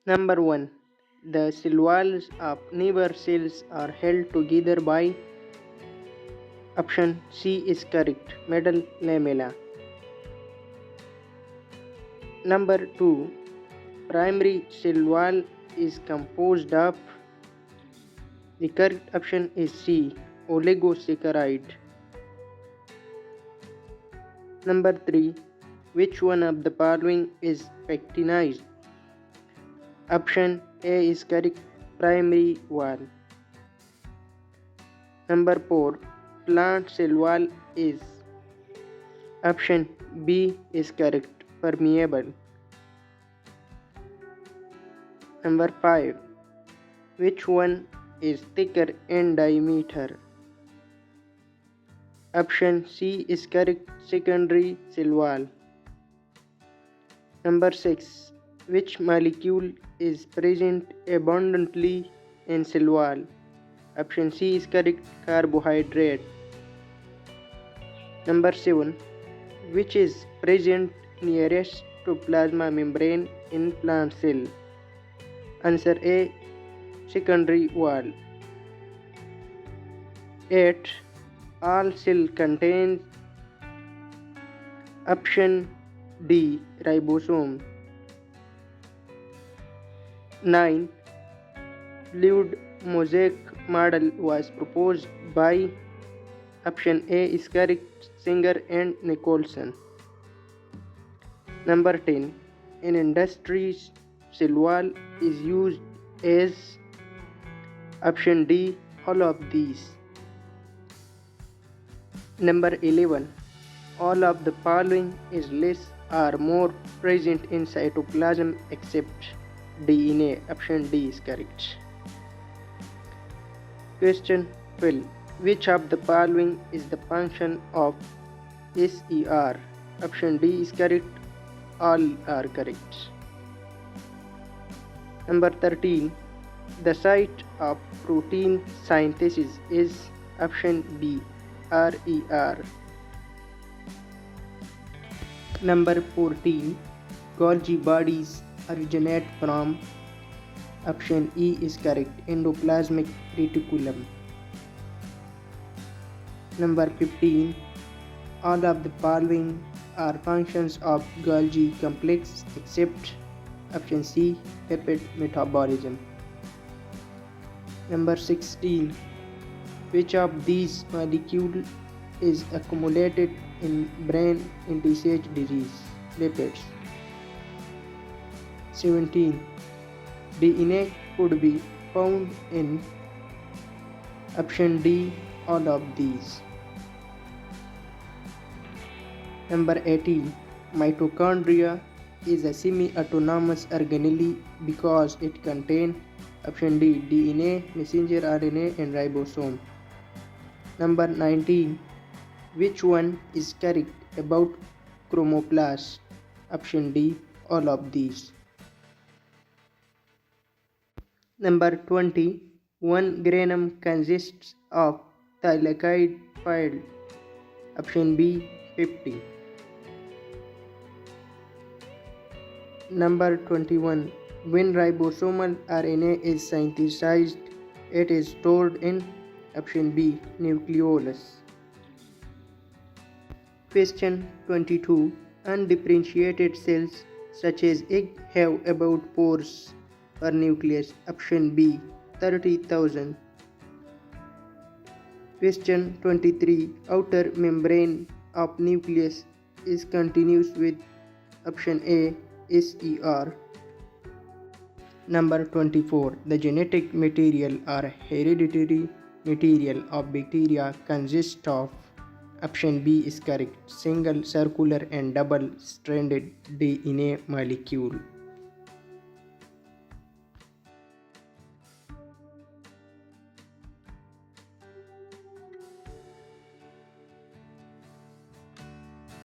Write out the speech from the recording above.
Number 1. The cell walls of neighbor cells are held together by option C is correct, metal lamella. Number 2. Primary cell wall is composed of, the correct option is C, oligosaccharide. Number 3. Which one of the following is pectinized? Option A is correct, primary wall. Number 4. Plant cell wall is, option B is correct, permeable. Number 5. Which one is thicker in diameter? Option C is correct, secondary cell wall. Number 6. Which molecule is present abundantly in cell wall? Option C is correct, carbohydrate. Number 7. Which is present nearest to plasma membrane in plant cell? Answer A, secondary wall. 8. All cell contains, option D, ribosome. 9. Fluid mosaic model was proposed by, option A is correct, Singer and Nicholson. Number 10. In industries, cell wall is used as, option D, all of these. Number 11. All of the following is less or more present in cytoplasm except DNA. Option D is correct. Question 12. Which of the following is the function of SER? Option D is correct, all are correct. Number 13. The site of protein synthesis is, option B, RER. Number 14. Golgi bodies originate from, option E is correct, endoplasmic reticulum. Number 15. All of the following are functions of Golgi complex except, option C, peptide metabolism. Number 16. Which of these molecules is accumulated in brain in disease? Lipids. 17. DNA could be found in, option D, all of these. Number 18. Mitochondria is a semi-autonomous organelle because it contains, option D, DNA, messenger RNA and ribosome. Number 19. Which one is correct about chromoplast? Option D, all of these. Number 20. 1 granum consists of thylakoid field. Option B, 50. Number 21. When ribosomal RNA is synthesized, it is stored in, option B, nucleolus. Question 22. Undifferentiated cells such as egg have about pores per nucleus. Option B, 30,000. Question 23. Outer membrane of nucleus is continuous with, option A, SER. Number 24. The genetic material or hereditary material of bacteria consists of, option B is correct, single, circular and double stranded DNA molecule.